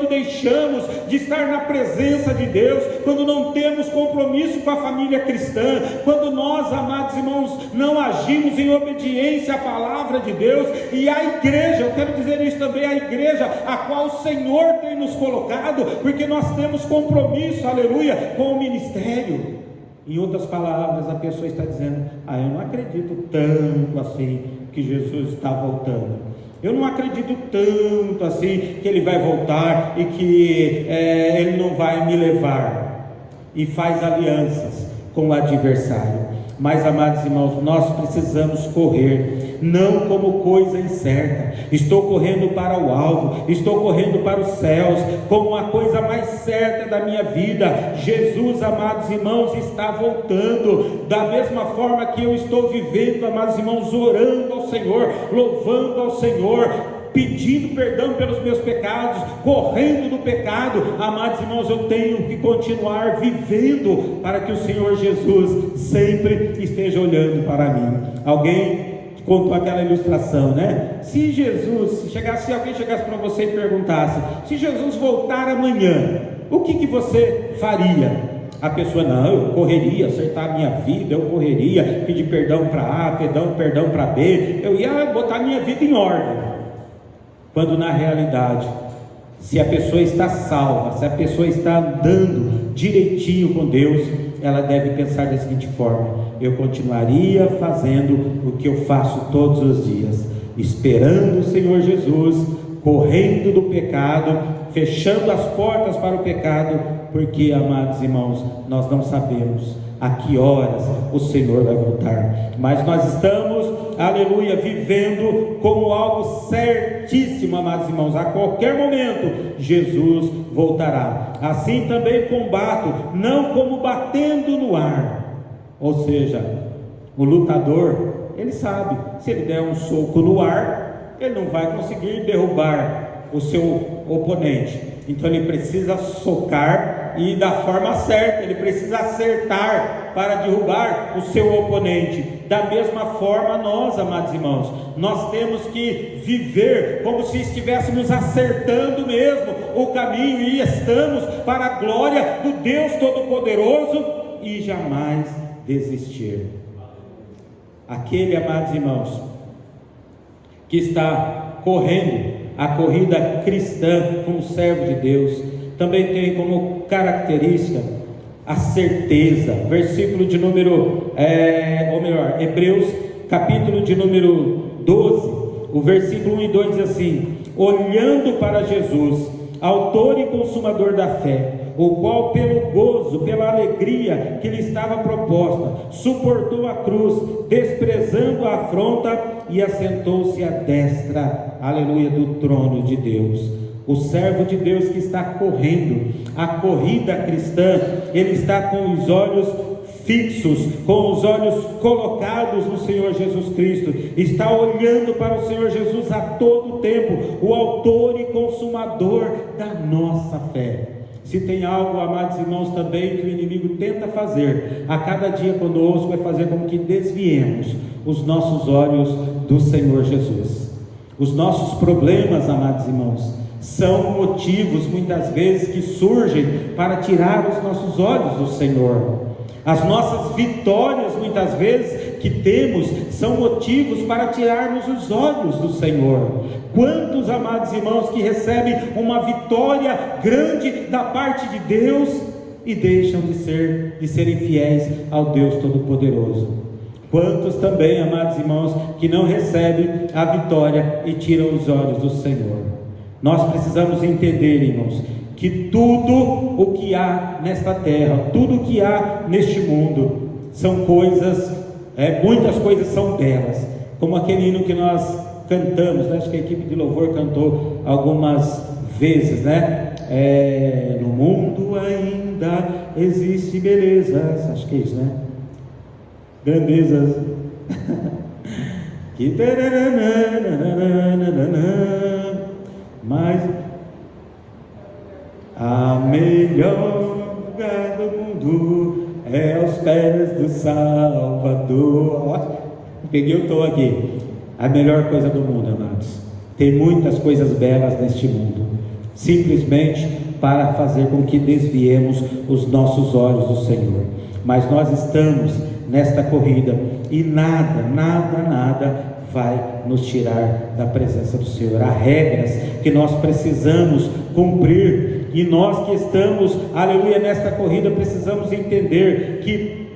deixamos de estar na presença de Deus, quando não temos compromisso com a família cristã, quando nós, amados irmãos, não agimos em obediência à palavra de Deus e à igreja, eu quero dizer isso também, a igreja a qual o Senhor tem nos colocado, porque nós temos compromisso, aleluia, com o ministério. Em outras palavras, a pessoa está dizendo: eu não acredito tanto assim que Jesus está voltando, eu não acredito tanto assim que Ele vai voltar e que Ele não vai me levar, e faz alianças com o adversário. Mas, amados irmãos, nós precisamos correr, não como coisa incerta. Estou correndo para o alvo, estou correndo para os céus, como a coisa mais certa da minha vida. Jesus, amados irmãos, está voltando. Da mesma forma que eu estou vivendo, amados irmãos, orando ao Senhor, louvando ao Senhor, pedindo perdão pelos meus pecados, correndo do pecado, amados irmãos, eu tenho que continuar vivendo para que o Senhor Jesus sempre esteja olhando para mim. Alguém contou aquela ilustração, né? Se alguém chegasse para você e perguntasse: se Jesus voltar amanhã, o que você faria? A pessoa: não, eu correria acertar a minha vida, eu correria pedir perdão para A, perdão para B, eu ia botar a minha vida em ordem. Quando na realidade, se a pessoa está salva, se a pessoa está andando direitinho com Deus, ela deve pensar da seguinte forma: eu continuaria fazendo o que eu faço todos os dias, esperando o Senhor Jesus, correndo do pecado, fechando as portas para o pecado, porque, amados irmãos, nós não sabemos a que horas o Senhor vai voltar, mas nós estamos, aleluia, vivendo como algo certíssimo, amados irmãos. A qualquer momento Jesus voltará. Assim também combato, não como batendo no ar. Ou seja, o lutador, ele sabe, se ele der um soco no ar, ele não vai conseguir derrubar o seu oponente. Então ele precisa socar, e da forma certa, ele precisa acertar para derrubar o seu oponente. Da mesma forma, nós, amados irmãos, nós temos que viver como se estivéssemos acertando mesmo o caminho, e estamos para a glória do Deus Todo-Poderoso, e jamais desistir. Aquele, amados irmãos, que está correndo a corrida cristã como servo de Deus, também tem como característica a certeza. Versículo de número, Hebreus, capítulo de número 12, o versículo 1 e 2 diz assim: olhando para Jesus, autor e consumador da fé, o qual pelo gozo, pela alegria que lhe estava proposta, suportou a cruz, desprezando a afronta, e assentou-se à destra, aleluia, do trono de Deus. O servo de Deus que está correndo a corrida cristã, ele está com os olhos fixos, com os olhos colocados no Senhor Jesus Cristo, está olhando para o Senhor Jesus a todo tempo, o autor e consumador da nossa fé. Se tem algo, amados irmãos, também que o inimigo tenta fazer a cada dia conosco, é fazer com que desviemos os nossos olhos do Senhor Jesus. Os nossos problemas, amados irmãos, são motivos muitas vezes que surgem para tirar os nossos olhos do Senhor. As nossas vitórias muitas vezes que temos são motivos para tirarmos os olhos do Senhor. Quantos, amados irmãos, que recebem uma vitória grande da parte de Deus e deixam de serem fiéis ao Deus Todo-Poderoso? Quantos também, amados irmãos, que não recebem a vitória e tiram os olhos do Senhor? Nós precisamos entender, irmãos, que tudo o que há nesta terra, tudo o que há neste mundo, são coisas, muitas coisas são belas, como aquele hino que nós cantamos, né? Acho que a equipe de louvor cantou algumas vezes, né? No mundo ainda existe belezas, acho que é isso, né? Grandezas que mas a melhor lugar do mundo é aos pés do Salvador. Peguei o tom aqui. A melhor coisa do mundo, amados. Tem muitas coisas belas neste mundo, simplesmente para fazer com que desviemos os nossos olhos do Senhor. Mas nós estamos nesta corrida e nada vai nos tirar da presença do Senhor. Há regras que nós precisamos cumprir, e nós que estamos, aleluia, nesta corrida, precisamos entender que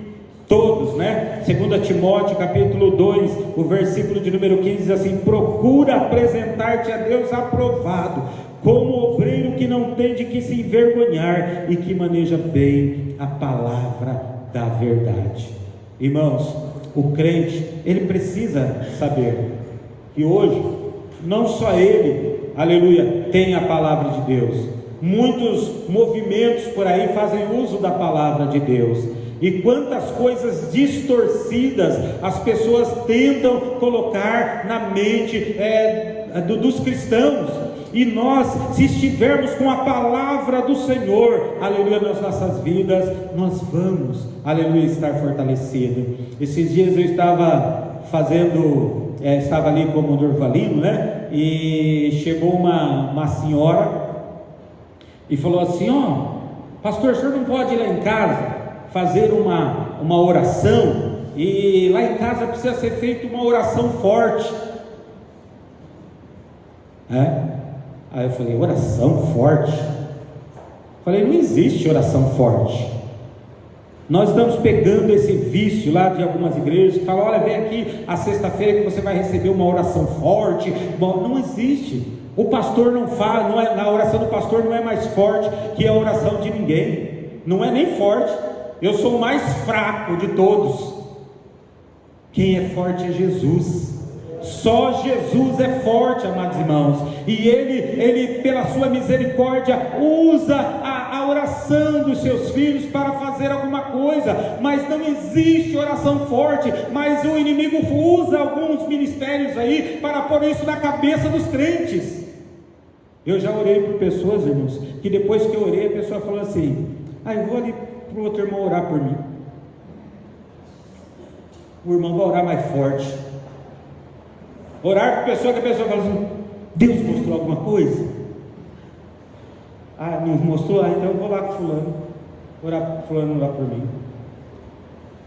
todos, né? 2 Timóteo capítulo 2, o versículo de número 15 diz assim: procura apresentar-te a Deus aprovado, como obreiro que não tem de que se envergonhar e que maneja bem a palavra da verdade. Irmãos, o crente, ele precisa saber que hoje, não só ele, aleluia, tem a palavra de Deus. Muitos movimentos por aí fazem uso da palavra de Deus. E quantas coisas distorcidas as pessoas tentam colocar na mente dos cristãos. E nós, se estivermos com a palavra do Senhor, aleluia, nas nossas vidas, nós vamos, aleluia, estar fortalecidos. Esses dias eu estava estava ali como Durvalino, né? E chegou uma senhora e falou assim: pastor, o senhor não pode ir lá em casa fazer uma oração? E lá em casa precisa ser feita uma oração forte. Aí eu falei: oração forte? Falei: não existe oração forte. Nós estamos pegando esse vício lá de algumas igrejas que falam: olha, vem aqui a sexta-feira que você vai receber uma oração forte. Bom, não existe. O pastor não fala, na oração do pastor não é mais forte que a oração de ninguém. Não é nem forte. Eu sou o mais fraco de todos. Quem é forte é Jesus. Só Jesus é forte, amados irmãos. E Ele pela sua misericórdia usa a oração dos seus filhos para fazer alguma coisa. Mas não existe oração forte. Mas o inimigo usa alguns ministérios aí para pôr isso na cabeça dos crentes. Eu já orei por pessoas, irmãos, que depois que eu orei, a pessoa falou assim: eu vou ali para o outro irmão orar por mim. O irmão vai orar mais forte. Orar por pessoa que a pessoa fala assim: Deus mostrou alguma coisa? Não mostrou? Então eu vou lá com fulano, orar por mim.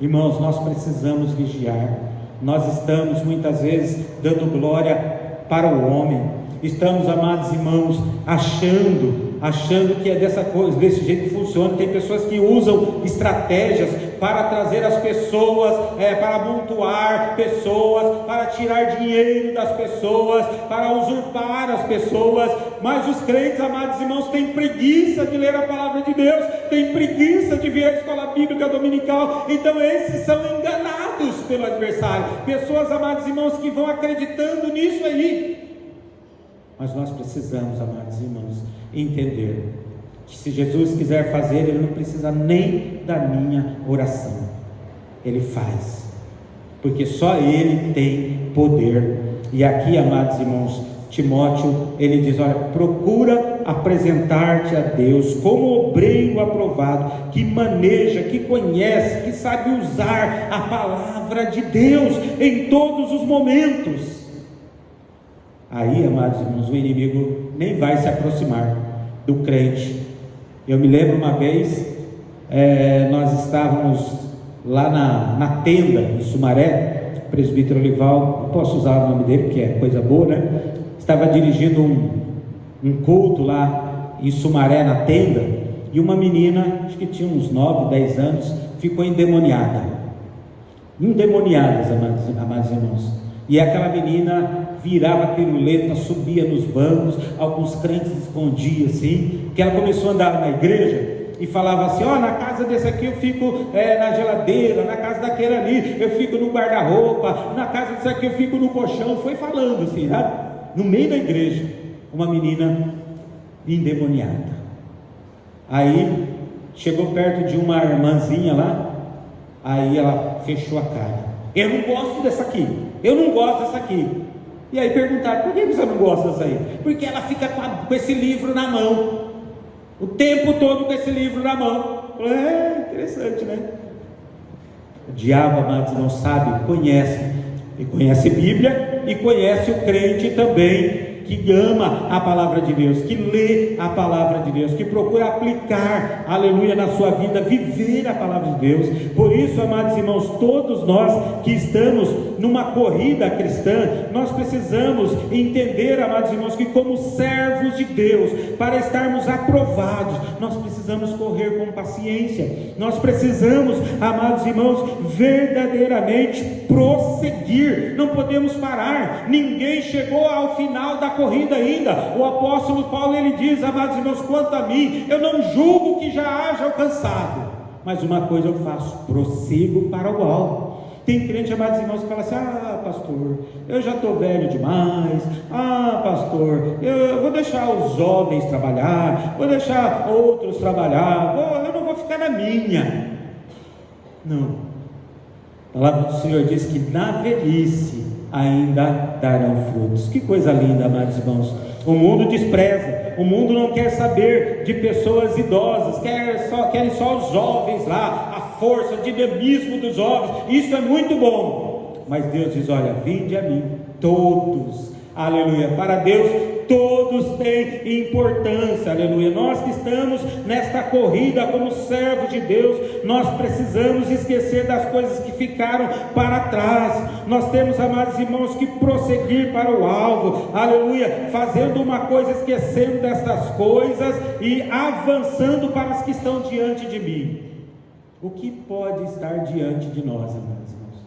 Irmãos, nós precisamos vigiar. Nós estamos muitas vezes dando glória para o homem. Estamos, amados irmãos, achando que é desse jeito que funciona. Tem pessoas que usam estratégias para trazer as pessoas, para amontoar pessoas, para tirar dinheiro das pessoas, para usurpar as pessoas. Mas os crentes, amados irmãos, têm preguiça de ler a palavra de Deus, têm preguiça de ver a escola bíblica dominical. Então esses são enganados pelo adversário. Pessoas, amados irmãos, que vão acreditando nisso aí. Mas nós precisamos, amados irmãos, entender que se Jesus quiser fazer, Ele não precisa nem da minha oração. Ele faz, porque só Ele tem poder. E aqui, amados irmãos, Timóteo, ele diz: olha, procura apresentar-te a Deus como obreiro aprovado, que maneja, que conhece, que sabe usar a palavra de Deus em todos os momentos. Aí, amados irmãos, o inimigo nem vai se aproximar do crente. Eu me lembro uma vez, nós estávamos lá na tenda em Sumaré, o presbítero Olival, não posso usar o nome dele porque é coisa boa, né? Estava dirigindo um culto lá em Sumaré, na tenda, e uma menina, acho que tinha uns 9, 10 anos, ficou endemoniadas, amados irmãos. E aquela menina virava piruleta, subia nos bancos, alguns crentes escondiam assim, que ela começou a andar na igreja e falava assim: na casa desse aqui eu fico na geladeira, na casa daquele ali eu fico no guarda-roupa, na casa desse aqui eu fico no colchão. Foi falando assim, sabe? No meio da igreja, uma menina endemoniada. Aí chegou perto de uma irmãzinha lá, aí ela fechou a cara: eu não gosto dessa aqui, eu não gosto dessa aqui. E aí perguntaram: por que você não gosta dessa aí? Porque ela fica com esse livro na mão, o tempo todo com esse livro na mão. Interessante, né? O diabo, amados, não sabe, conhece, e conhece Bíblia, e conhece o crente também, que ama a palavra de Deus, que lê a palavra de Deus, que procura aplicar, aleluia, na sua vida, viver a palavra de Deus. Por isso, amados irmãos, todos nós que estamos numa corrida cristã, nós precisamos entender, amados irmãos, que como servos de Deus, para estarmos aprovados, nós precisamos correr com paciência. Nós precisamos, amados irmãos, verdadeiramente prosseguir. Não podemos parar. Ninguém chegou ao final da corrida ainda. O apóstolo Paulo, ele diz, amados irmãos: quanto a mim, eu não julgo que já haja alcançado, mas uma coisa eu faço: prossigo para o alvo. Tem crente, amados irmãos, que fala assim: pastor, eu já estou velho demais. Pastor, eu vou deixar os jovens trabalhar, vou deixar outros trabalhar, eu não vou ficar na minha. Não. A palavra do Senhor diz que na velhice ainda darão frutos. Que coisa linda, amados irmãos. O mundo despreza, o mundo não quer saber de pessoas idosas, querem só os jovens lá, a força, o dinamismo dos jovens. Isso é muito bom, mas Deus diz: olha, vinde a mim todos, aleluia. Para Deus todos têm importância, aleluia. Nós que estamos nesta corrida como servos de Deus, nós precisamos esquecer das coisas que ficaram para trás. Nós temos, amados irmãos, que prosseguir para o alvo, aleluia, fazendo uma coisa, esquecendo dessas coisas e avançando para as que estão diante de mim. O que pode estar diante de nós, amados irmãos?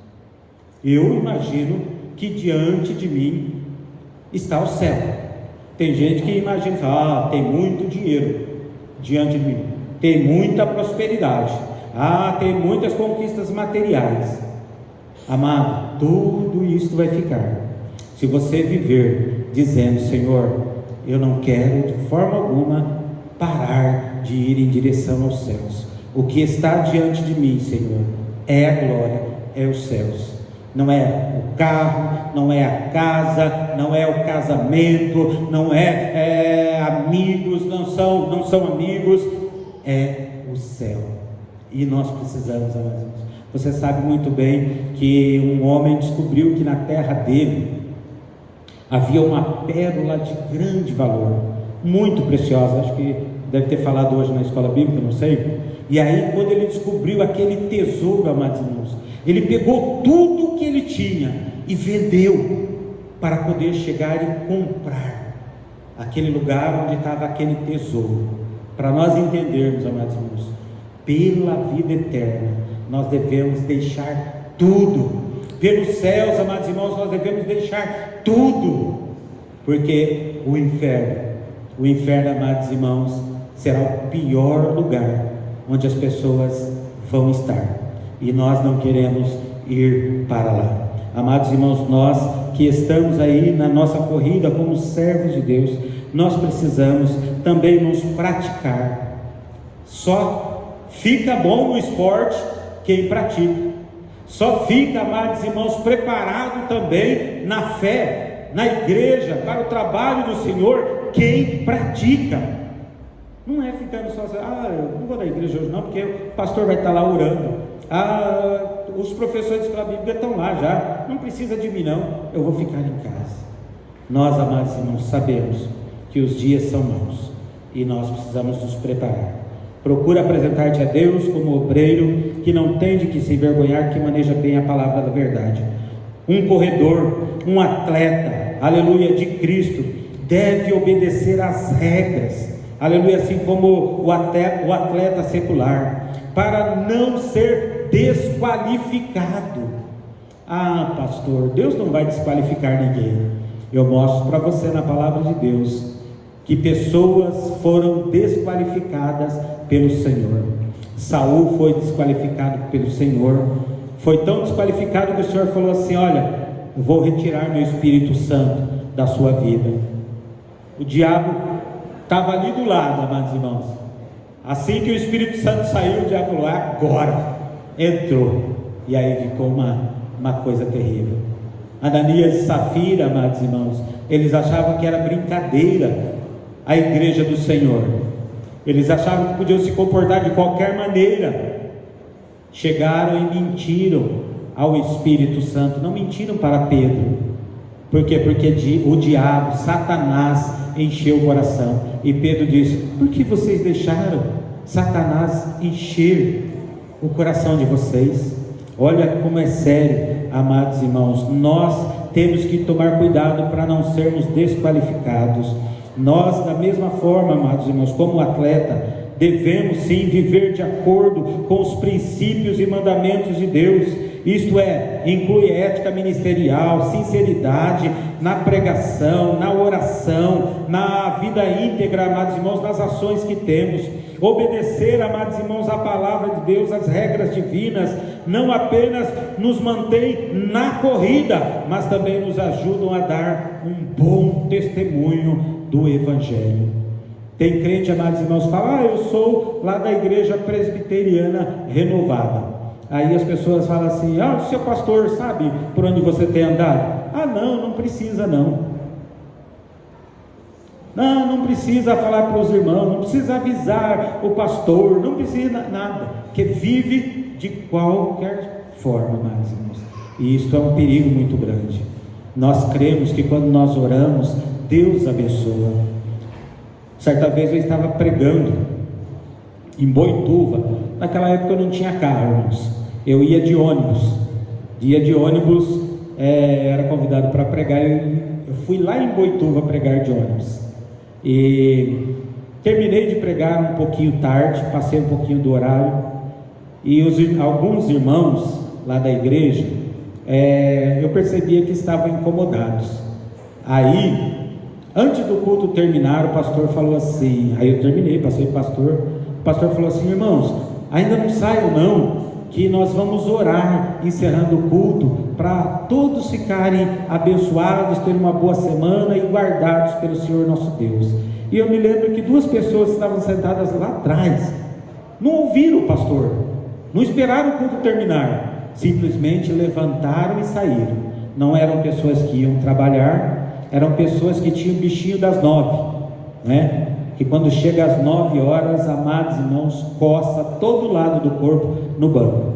Eu imagino que diante de mim está o céu. Tem gente que imagina: tem muito dinheiro diante de mim, tem muita prosperidade, tem muitas conquistas materiais. Amado, tudo isso vai ficar se você viver dizendo: Senhor, eu não quero de forma alguma parar de ir em direção aos céus. O que está diante de mim, Senhor, é a glória, é os céus. Não é o carro, não é a casa, não é o casamento, não é amigos, não são amigos, é o céu. E nós precisamos, amados irmãos. Você sabe muito bem que um homem descobriu que na terra dele havia uma pérola de grande valor, muito preciosa. Acho que deve ter falado hoje na escola bíblica, não sei. E aí, quando ele descobriu aquele tesouro, amados irmãos, ele pegou tudo o que ele tinha e vendeu para poder chegar e comprar aquele lugar onde estava aquele tesouro. Para nós entendermos, amados irmãos, pela vida eterna, nós devemos deixar tudo. Pelos céus, amados irmãos, nós devemos deixar tudo, porque o inferno, amados irmãos, será o pior lugar onde as pessoas vão estar, e nós não queremos ir para lá. Amados irmãos, nós que estamos aí na nossa corrida como servos de Deus, nós precisamos também nos praticar. Só fica bom no esporte quem pratica. Só fica, amados irmãos, preparado também na fé, na igreja, para o trabalho do Senhor, quem pratica. Não é ficando só assim: eu não vou na igreja hoje não, porque o pastor vai estar lá orando. Os professores de escola bíblica estão lá já, não precisa de mim não, eu vou ficar em casa. Nós, amados irmãos, sabemos que os dias são maus e nós precisamos nos preparar. Procura apresentar-te a Deus como obreiro que não tem de que se envergonhar, que maneja bem a palavra da verdade. Um corredor, um atleta, aleluia, de Cristo, deve obedecer às regras, aleluia, assim como o atleta secular, para não ser desqualificado. Pastor, Deus não vai desqualificar ninguém. Eu mostro para você na palavra de Deus que pessoas foram desqualificadas pelo Senhor. Saul foi desqualificado pelo Senhor, foi tão desqualificado que o Senhor falou assim: olha, eu vou retirar meu Espírito Santo da sua vida. O diabo estava ali do lado, amados irmãos. Assim que o Espírito Santo saiu, o diabo falou: agora entrou. E aí ficou uma coisa terrível. Ananias e Safira, amados irmãos, eles achavam que era brincadeira a igreja do Senhor. Eles achavam que podiam se comportar de qualquer maneira. Chegaram e mentiram ao Espírito Santo. Não mentiram para Pedro. Por quê? Porque o diabo, Satanás, encheu o coração. E Pedro disse: por que vocês deixaram Satanás encher o coração de vocês? Olha como é sério, amados irmãos. Nós temos que tomar cuidado para não sermos desqualificados. Nós, da mesma forma, amados irmãos, como atleta, devemos sim viver de acordo com os princípios e mandamentos de Deus. Isto é, inclui ética ministerial, sinceridade na pregação, na oração, na vida íntegra, amados irmãos, nas ações que temos. Obedecer, amados irmãos, à palavra de Deus, às regras divinas, não apenas nos mantém na corrida, mas também nos ajudam a dar um bom testemunho do Evangelho. Tem crente, amados irmãos, que fala: eu sou lá da igreja presbiteriana renovada. Aí as pessoas falam assim: o seu pastor sabe por onde você tem andado? Não precisa não. Não precisa falar para os irmãos, não precisa avisar o pastor, não precisa nada, que vive de qualquer forma, amados irmãos. E isso é um perigo muito grande. Nós cremos que quando nós oramos, Deus abençoa. Certa vez eu estava pregando em Boituva. Naquela época eu não tinha carro, irmãos. Eu ia de ônibus. Era convidado para pregar. Eu fui lá em Boituva pregar de ônibus. E terminei de pregar um pouquinho tarde, passei um pouquinho do horário. E alguns irmãos lá da igreja, eu percebia que estavam incomodados. Aí, antes do culto terminar, o pastor falou assim, aí eu terminei, passei para o pastor falou assim: irmãos, ainda não saiam não, que nós vamos orar encerrando o culto, para todos ficarem abençoados, terem uma boa semana e guardados pelo Senhor nosso Deus. E eu me lembro que 2 pessoas estavam sentadas lá atrás, não ouviram o pastor, não esperaram o culto terminar, simplesmente levantaram e saíram. Não eram pessoas que iam trabalhar, eram pessoas que tinham o bichinho das 9, né? Que quando chega às 9 horas, amados irmãos, coça todo lado do corpo no banco.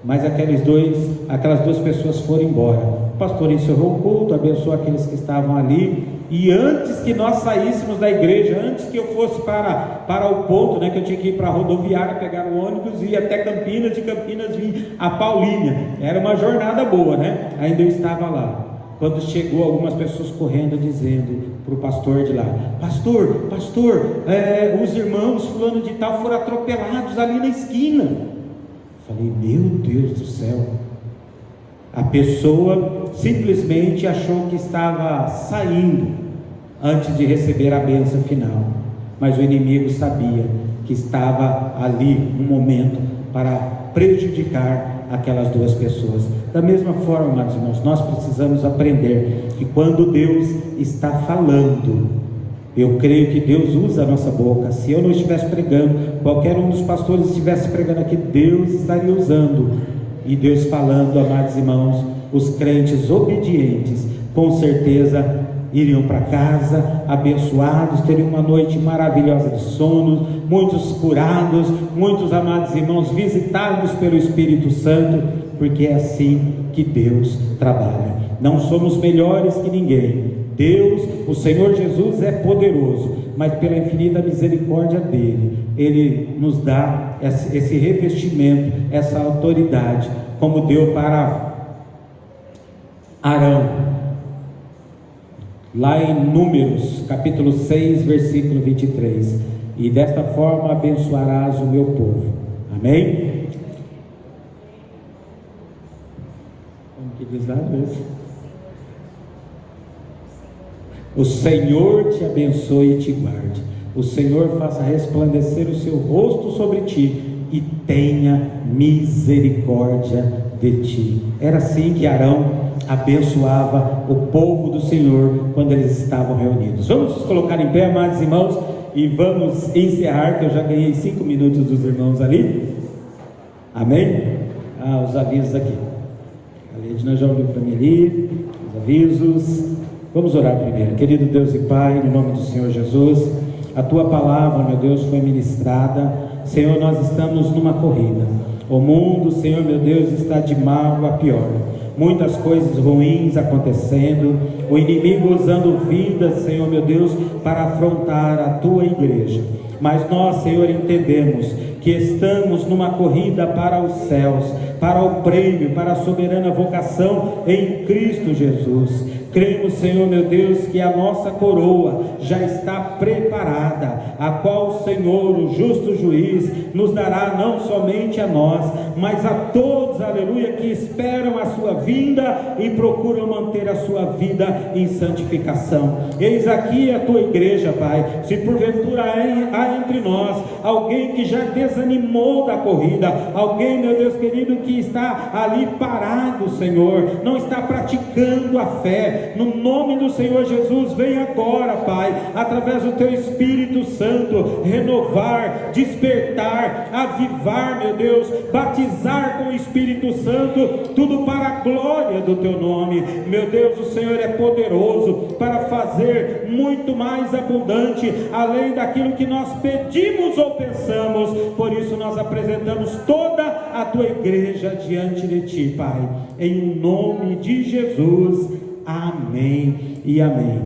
Mas aquelas 2 pessoas foram embora. O pastor encerrou o culto, abençoou aqueles que estavam ali. E antes que nós saíssemos da igreja, antes que eu fosse para o ponto, né, que eu tinha que ir para a rodoviária, pegar o ônibus e ir até Campinas, de Campinas vir a Paulínia. Era uma jornada boa, né? Ainda eu estava lá. Quando chegou, algumas pessoas correndo, dizendo para o pastor de lá: pastor, os irmãos fulano de tal foram atropelados ali na esquina. Falei: meu Deus do céu. A pessoa simplesmente achou que estava saindo antes de receber a bênção final, mas o inimigo sabia que estava ali um momento para prejudicar aquelas 2 pessoas. Da mesma forma, meus irmãos, nós precisamos aprender que quando Deus está falando, eu creio que Deus usa a nossa boca. Se eu não estivesse pregando, qualquer um dos pastores estivesse pregando aqui, Deus estaria usando. E Deus falando, amados irmãos, os crentes obedientes, com certeza iriam para casa abençoados, teriam uma noite maravilhosa de sono, muitos curados, muitos, amados irmãos, visitados pelo Espírito Santo, porque é assim que Deus trabalha. Não somos melhores que ninguém. Deus, o Senhor Jesus é poderoso, mas pela infinita misericórdia dele, ele nos dá esse revestimento, essa autoridade, como deu para Arão, lá em Números, capítulo 6, versículo 23, e desta forma abençoarás o meu povo. Amém? Como que diz lá, Deus? O Senhor te abençoe e te guarde. O Senhor faça resplandecer o seu rosto sobre ti e tenha misericórdia de ti. Era assim que Arão abençoava o povo do Senhor quando eles estavam reunidos. Vamos nos colocar em pé, amados irmãos, e vamos encerrar, que eu já ganhei 5 minutos dos irmãos ali. Amém? Os avisos aqui. A Leidina já olhou para mim ali, os avisos. Vamos orar primeiro. Querido Deus e Pai, no nome do Senhor Jesus, a Tua palavra, meu Deus, foi ministrada. Senhor, nós estamos numa corrida. O mundo, Senhor, meu Deus, está de mal a pior. Muitas coisas ruins acontecendo. O inimigo usando vidas, Senhor, meu Deus, para afrontar a Tua igreja. Mas nós, Senhor, entendemos que estamos numa corrida para os céus, para o prêmio, para a soberana vocação em Cristo Jesus. Cremos, Senhor meu Deus, que a nossa coroa já está preparada, a qual o Senhor, o justo juiz, nos dará não somente a nós, mas a todos, aleluia, que esperam a sua vinda e procuram manter a sua vida em santificação. Eis aqui a tua igreja, Pai. Se porventura há entre nós alguém que já desanimou da corrida, alguém, meu Deus querido, que está ali parado, Senhor, não está praticando a fé, no nome do Senhor Jesus, vem agora, Pai, através do teu Espírito Santo, renovar, despertar, avivar, meu Deus, batizar com o Espírito Santo, tudo para a glória do teu nome. Meu Deus, o Senhor é poderoso para fazer muito mais abundante, além daquilo que nós pedimos ou pensamos. Por isso nós apresentamos toda a tua igreja diante de ti, Pai, em nome de Jesus, amém e amém.